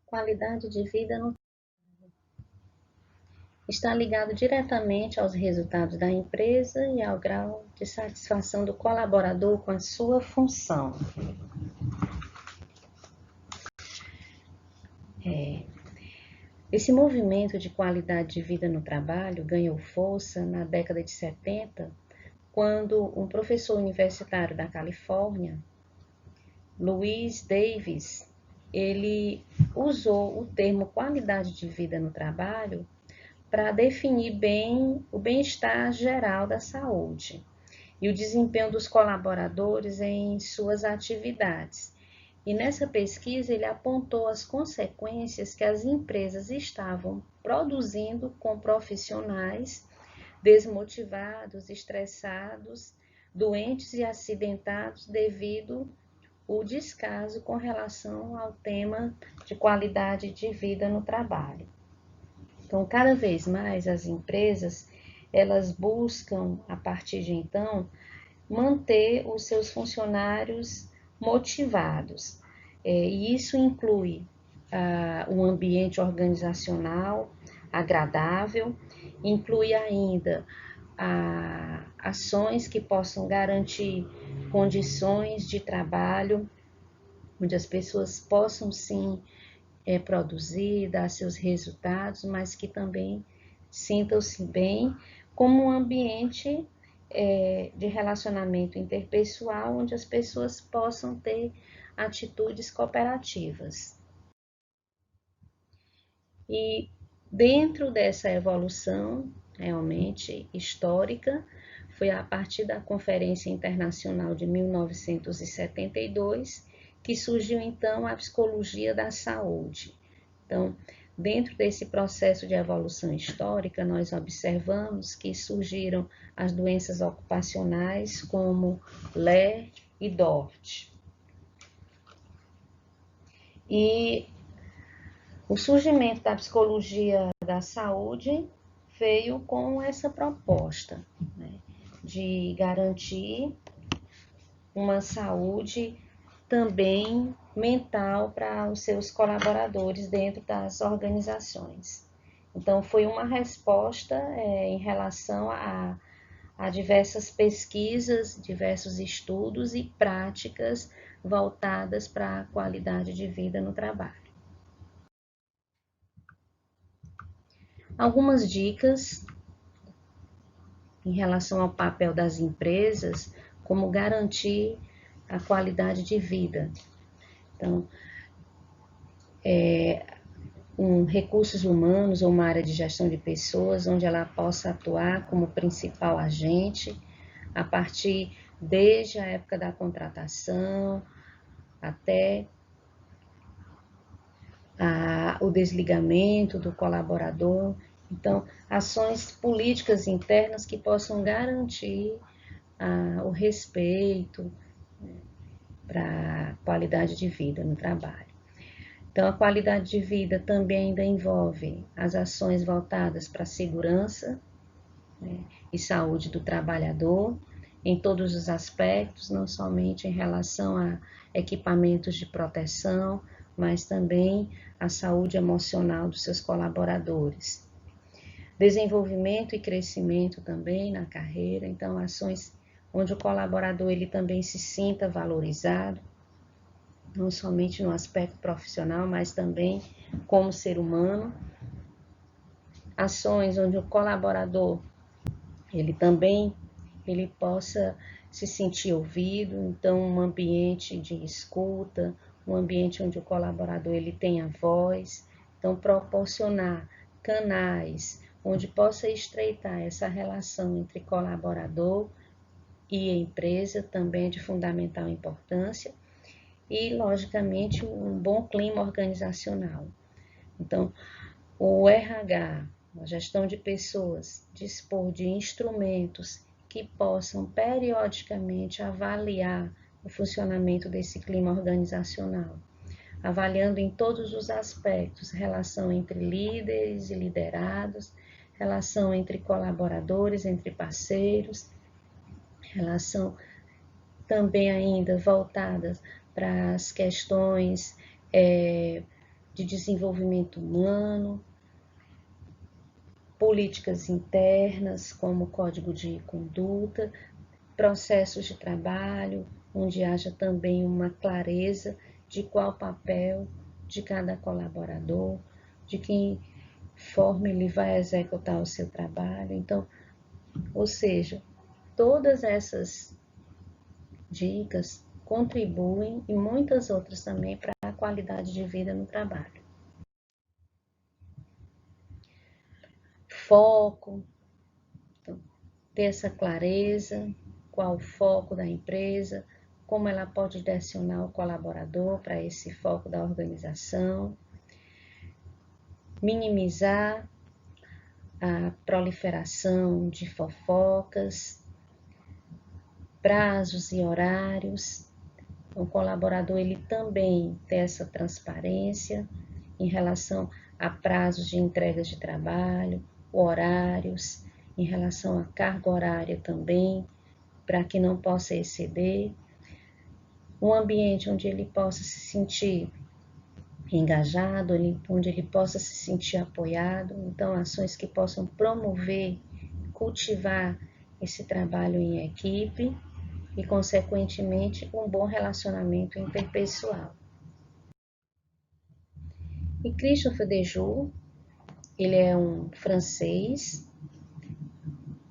Qualidade de vida no está ligado diretamente aos resultados da empresa e ao grau de satisfação do colaborador com a sua função. Esse movimento de qualidade de vida no trabalho ganhou força na década de 70, quando um professor universitário da Califórnia, Louis Davis, ele usou o termo qualidade de vida no trabalho para definir bem o bem-estar geral da saúde e o desempenho dos colaboradores em suas atividades. E nessa pesquisa ele apontou as consequências que as empresas estavam produzindo com profissionais desmotivados, estressados, doentes e acidentados devido ao descaso com relação ao tema de qualidade de vida no trabalho. Então, cada vez mais as empresas, elas buscam, a partir de então, manter os seus funcionários motivados. E isso inclui um ambiente organizacional agradável, inclui ainda ações que possam garantir condições de trabalho, onde as pessoas possam sim produzir, dar seus resultados, mas que também sintam-se bem, como um ambiente de relacionamento interpessoal, onde as pessoas possam ter atitudes cooperativas. E dentro dessa evolução realmente histórica, foi a partir da Conferência Internacional de 1972 que surgiu então a psicologia da saúde. Então, dentro desse processo de evolução histórica, nós observamos que surgiram as doenças ocupacionais como LER e DORT. E o surgimento da psicologia da saúde veio com essa proposta, né, de garantir uma saúde também mental para os seus colaboradores dentro das organizações. Então, foi uma resposta em relação a diversas pesquisas, diversos estudos e práticas voltadas para a qualidade de vida no trabalho. Algumas dicas em relação ao papel das empresas, como garantir a qualidade de vida. Então, recursos humanos ou uma área de gestão de pessoas, onde ela possa atuar como principal agente, a partir desde a época da contratação até o desligamento do colaborador. Então, ações políticas internas que possam garantir o respeito para a qualidade de vida no trabalho. Então, a qualidade de vida também ainda envolve as ações voltadas para a segurança, né, e saúde do trabalhador, em todos os aspectos, não somente em relação a equipamentos de proteção, mas também a saúde emocional dos seus colaboradores. Desenvolvimento e crescimento também na carreira, então ações onde o colaborador ele também se sinta valorizado, não somente no aspecto profissional, mas também como ser humano. Ações onde o colaborador ele possa se sentir ouvido, então um ambiente de escuta, um ambiente onde o colaborador ele tenha voz, então proporcionar canais onde possa estreitar essa relação entre colaborador e empresa também é de fundamental importância. E, logicamente, um bom clima organizacional. Então, o RH, a gestão de pessoas, dispor de instrumentos que possam periodicamente avaliar o funcionamento desse clima organizacional, avaliando em todos os aspectos, relação entre líderes e liderados, relação entre colaboradores, entre parceiros, relação também ainda voltadas para as questões de desenvolvimento humano, políticas internas, como código de conduta, processos de trabalho, onde haja também uma clareza de qual papel de cada colaborador, de que forma ele vai executar o seu trabalho. Então, ou seja, todas essas dicas contribuem e muitas outras também para a qualidade de vida no trabalho. Foco, então, ter essa clareza, qual o foco da empresa, como ela pode direcionar o colaborador para esse foco da organização, minimizar a proliferação de fofocas, prazos e horários. O colaborador ele também tem essa transparência em relação a prazos de entregas de trabalho, horários, em relação à carga horária também, para que não possa exceder. Um ambiente onde ele possa se sentir engajado, onde ele possa se sentir apoiado. Então, ações que possam promover, cultivar esse trabalho em equipe e, consequentemente, um bom relacionamento interpessoal. E Christophe Dejoux, ele é um francês,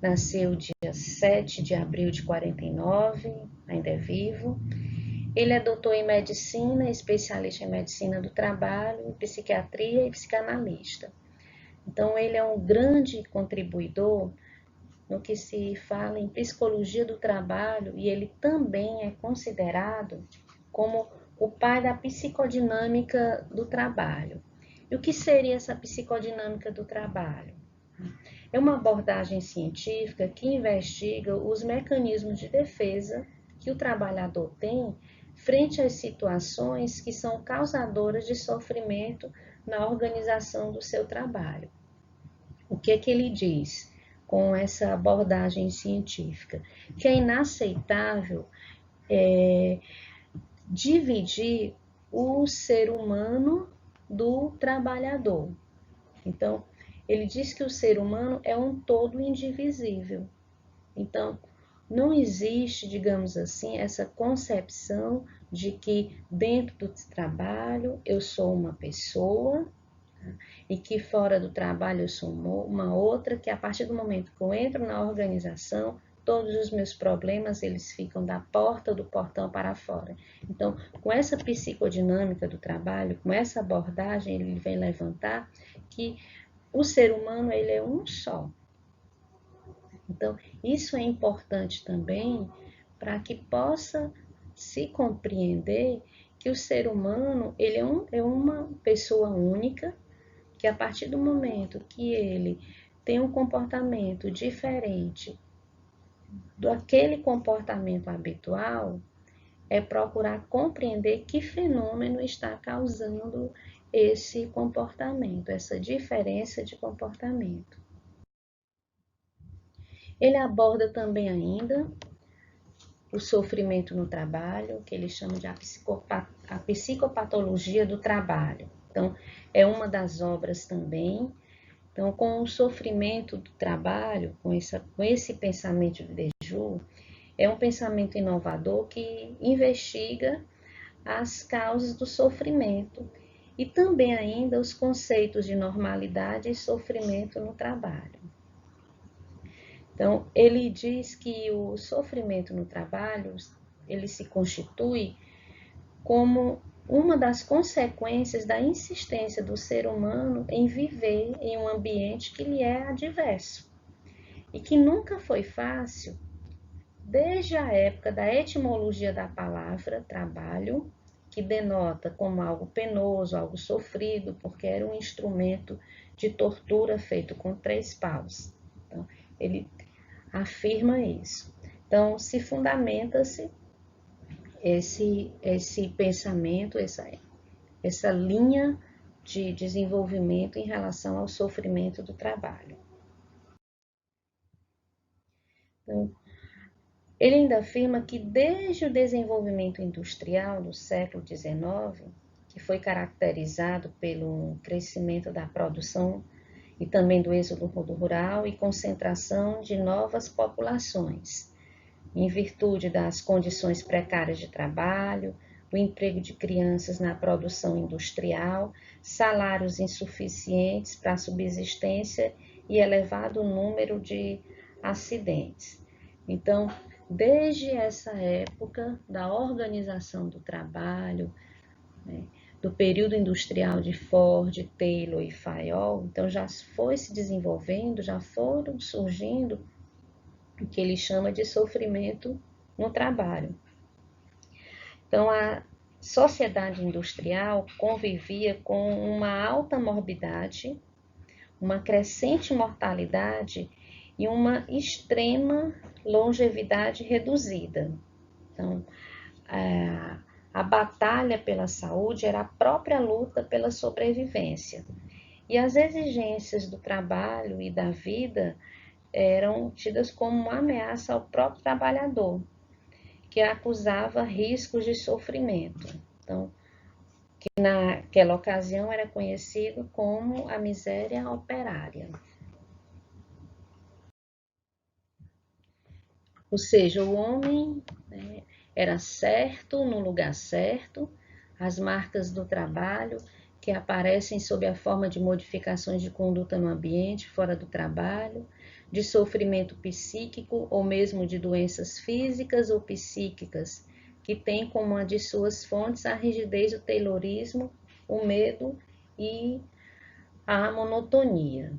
nasceu dia 7 de abril de 49, ainda é vivo. Ele é doutor em medicina, especialista em medicina do trabalho, psiquiatria e psicanalista. Então, ele é um grande contribuidor no que se fala em psicologia do trabalho e ele também é considerado como o pai da psicodinâmica do trabalho. E o que seria essa psicodinâmica do trabalho? É uma abordagem científica que investiga os mecanismos de defesa que o trabalhador tem frente às situações que são causadoras de sofrimento na organização do seu trabalho. O que ele diz com essa abordagem científica? Que é inaceitável dividir o ser humano do trabalhador. Então, ele diz que o ser humano é um todo indivisível. Então, não existe, digamos assim, essa concepção de que dentro do trabalho eu sou uma pessoa e que fora do trabalho eu sou uma outra, que a partir do momento que eu entro na organização, todos os meus problemas eles ficam da porta do portão para fora. Então, com essa psicodinâmica do trabalho, com essa abordagem, ele vem levantar que o ser humano ele é um só. Então, isso é importante também para que possa se compreender que o ser humano ele é uma pessoa única, que a partir do momento que ele tem um comportamento diferente daquele comportamento habitual, é procurar compreender que fenômeno está causando esse comportamento, essa diferença de comportamento. Ele aborda também ainda o sofrimento no trabalho, que ele chama de a psicopatologia do trabalho. Então, é uma das obras também. Então, com o sofrimento do trabalho, com esse pensamento de Dejoux, é um pensamento inovador que investiga as causas do sofrimento e também ainda os conceitos de normalidade e sofrimento no trabalho. Então, ele diz que o sofrimento no trabalho, ele se constitui como uma das consequências da insistência do ser humano em viver em um ambiente que lhe é adverso e que nunca foi fácil desde a época da etimologia da palavra trabalho, que denota como algo penoso, algo sofrido, porque era um instrumento de tortura feito com 3 paus. Então, ele afirma isso. Então, se fundamenta-se esse pensamento, essa linha de desenvolvimento em relação ao sofrimento do trabalho. Então, ele ainda afirma que desde o desenvolvimento industrial do século XIX, que foi caracterizado pelo crescimento da produção e também do êxodo rural e concentração de novas populações, em virtude das condições precárias de trabalho, o emprego de crianças na produção industrial, salários insuficientes para a subsistência e elevado número de acidentes. Então, desde essa época da organização do trabalho, né, do período industrial de Ford, Taylor e Fayol, então já foi se desenvolvendo, já foram surgindo o que ele chama de sofrimento no trabalho. Então, a sociedade industrial convivia com uma alta morbidade, uma crescente mortalidade e uma extrema longevidade reduzida. Então, a batalha pela saúde era a própria luta pela sobrevivência. E as exigências do trabalho e da vida eram tidas como uma ameaça ao próprio trabalhador, que acusava riscos de sofrimento. Então, que naquela ocasião era conhecido como a miséria operária. Ou seja, o homem, né, era certo no lugar certo, as marcas do trabalho que aparecem sob a forma de modificações de conduta no ambiente, fora do trabalho, de sofrimento psíquico ou mesmo de doenças físicas ou psíquicas, que tem como uma de suas fontes a rigidez do taylorismo, o medo e a monotonia.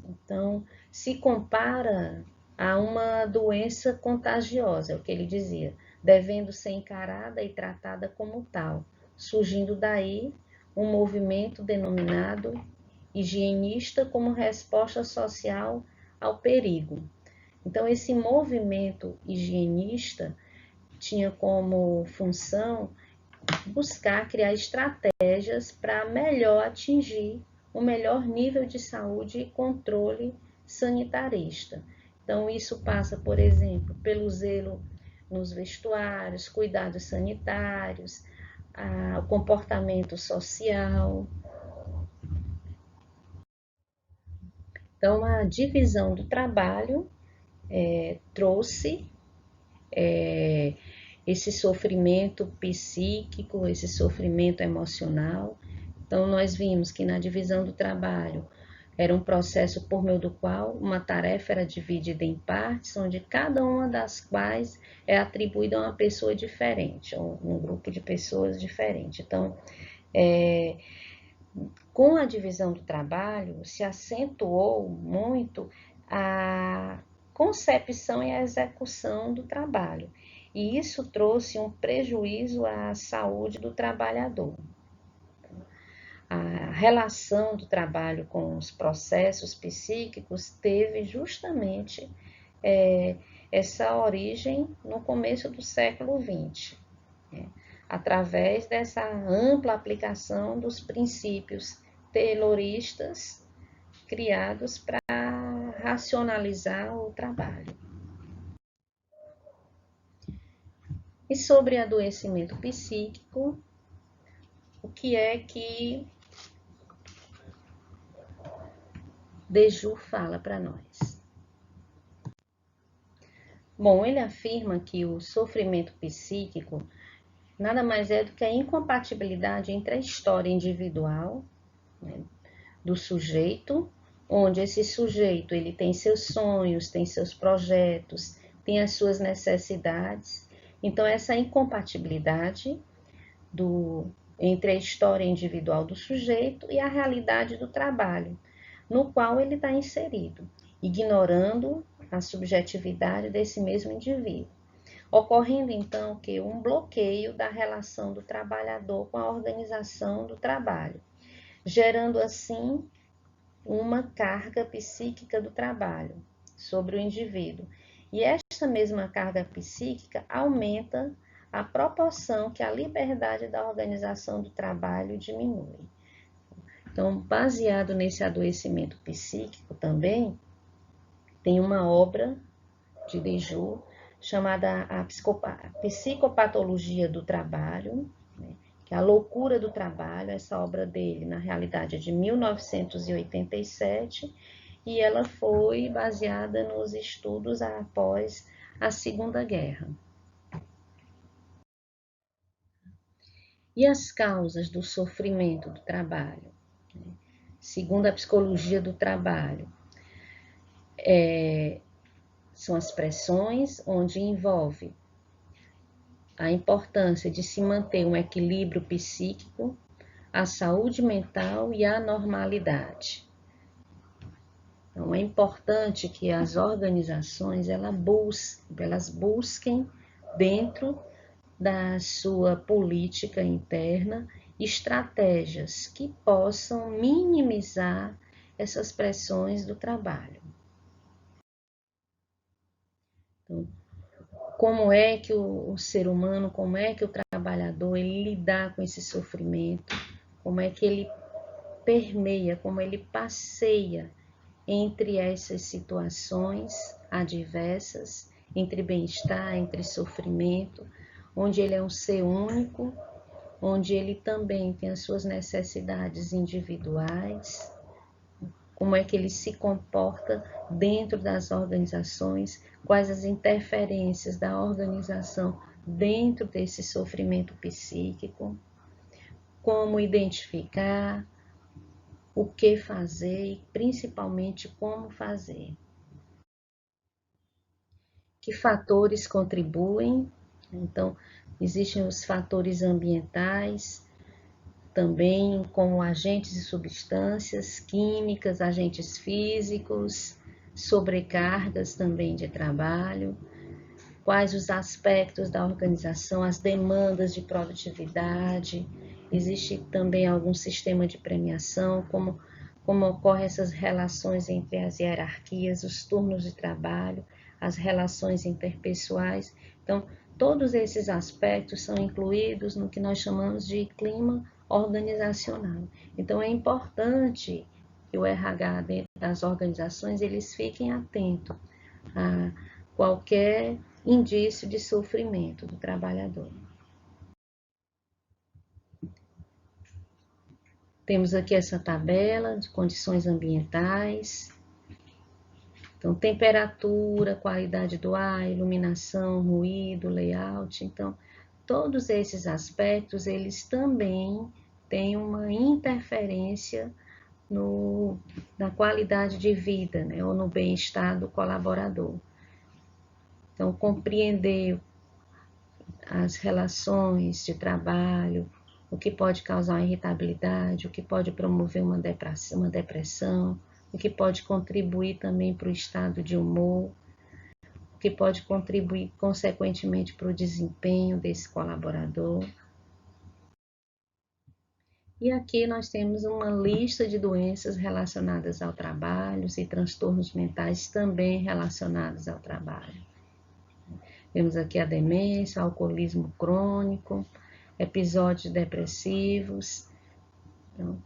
Então, se compara a uma doença contagiosa, é o que ele dizia, devendo ser encarada e tratada como tal, surgindo daí um movimento denominado higienista como resposta social ao perigo. Então, esse movimento higienista tinha como função buscar criar estratégias para melhor atingir o melhor nível de saúde e controle sanitarista. Então, isso passa, por exemplo, pelo zelo nos vestuários, cuidados sanitários, o comportamento social. Então, a divisão do trabalho trouxe esse sofrimento psíquico, esse sofrimento emocional. Então, nós vimos que na divisão do trabalho era um processo por meio do qual uma tarefa era dividida em partes, onde cada uma das quais é atribuída a uma pessoa diferente, ou um grupo de pessoas diferente. Então, com a divisão do trabalho, se acentuou muito a concepção e a execução do trabalho. E isso trouxe um prejuízo à saúde do trabalhador. A relação do trabalho com os processos psíquicos teve justamente essa origem no começo do século XX, através dessa ampla aplicação dos princípios tayloristas criados para racionalizar o trabalho. E sobre adoecimento psíquico, o que é que Dejoux fala para nós? Bom, ele afirma que o sofrimento psíquico nada mais é do que a incompatibilidade entre a história individual, né, do sujeito, onde esse sujeito ele tem seus sonhos, tem seus projetos, tem as suas necessidades. Então, essa incompatibilidade entre a história individual do sujeito e a realidade do trabalho, no qual ele está inserido, ignorando a subjetividade desse mesmo indivíduo. Ocorrendo, então, que um bloqueio da relação do trabalhador com a organização do trabalho, gerando, assim, uma carga psíquica do trabalho sobre o indivíduo. E esta mesma carga psíquica aumenta a proporção que a liberdade da organização do trabalho diminui. Então, baseado nesse adoecimento psíquico também, tem uma obra de Dejoux chamada A Psicopatologia do Trabalho, né, que é A Loucura do Trabalho. Essa obra dele, na realidade, é de 1987 e ela foi baseada nos estudos após a Segunda Guerra. E as causas do sofrimento do trabalho? Segundo a psicologia do trabalho, são as pressões, onde envolve a importância de se manter um equilíbrio psíquico, a saúde mental e a normalidade. Então, é importante que as organizações elas busquem dentro da sua política interna estratégias que possam minimizar essas pressões do trabalho. Então, como é que o ser humano, como é que o trabalhador ele lidar com esse sofrimento, como é que ele permeia, como ele passeia entre essas situações adversas, entre bem-estar, entre sofrimento, onde ele é um ser único, onde ele também tem as suas necessidades individuais, como é que ele se comporta dentro das organizações, quais as interferências da organização dentro desse sofrimento psíquico, como identificar, o que fazer e principalmente como fazer. Que fatores contribuem? Então, existem os fatores ambientais, também como agentes e substâncias químicas, agentes físicos, sobrecargas também de trabalho, quais os aspectos da organização, as demandas de produtividade, existe também algum sistema de premiação, como ocorrem essas relações entre as hierarquias, os turnos de trabalho, as relações interpessoais. Então, todos esses aspectos são incluídos no que nós chamamos de clima organizacional. Então, é importante que o RH dentro das organizações eles fiquem atentos a qualquer indício de sofrimento do trabalhador. Temos aqui essa tabela de condições ambientais. Então, temperatura, qualidade do ar, iluminação, ruído, layout. Então, todos esses aspectos, eles também têm uma interferência na qualidade de vida, né, ou no bem-estar do colaborador. Então, compreender as relações de trabalho, o que pode causar irritabilidade, o que pode promover uma depressão, o que pode contribuir também para o estado de humor, o que pode contribuir consequentemente para o desempenho desse colaborador. E aqui nós temos uma lista de doenças relacionadas ao trabalho e transtornos mentais também relacionados ao trabalho. Temos aqui a demência, o alcoolismo crônico, episódios depressivos. Então,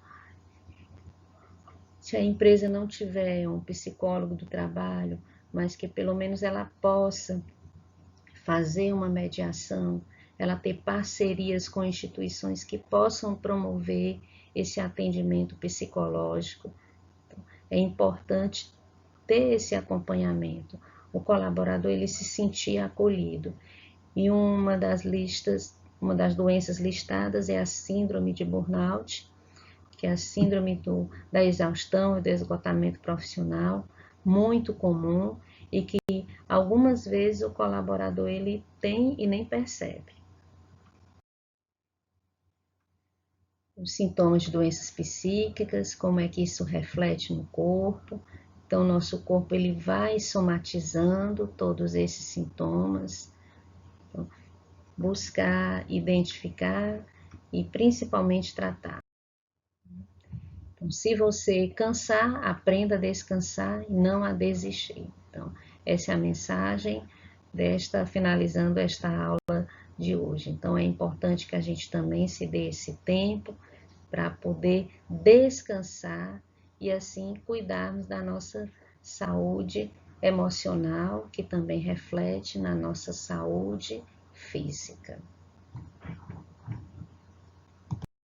se a empresa não tiver um psicólogo do trabalho, mas que pelo menos ela possa fazer uma mediação, ela ter parcerias com instituições que possam promover esse atendimento psicológico, é importante ter esse acompanhamento, o colaborador ele se sentir acolhido. E uma das doenças listadas é a síndrome de burnout, que é a síndrome da exaustão e do esgotamento profissional, muito comum e que algumas vezes o colaborador ele tem e nem percebe. Os sintomas de doenças psíquicas, como é que isso reflete no corpo. Então, nosso corpo ele vai somatizando todos esses sintomas. Então, buscar, identificar e principalmente tratar. Então, se você cansar, aprenda a descansar e não a desistir. Então, essa é a mensagem finalizando esta aula de hoje. Então, é importante que a gente também se dê esse tempo para poder descansar e assim cuidarmos da nossa saúde emocional, que também reflete na nossa saúde física.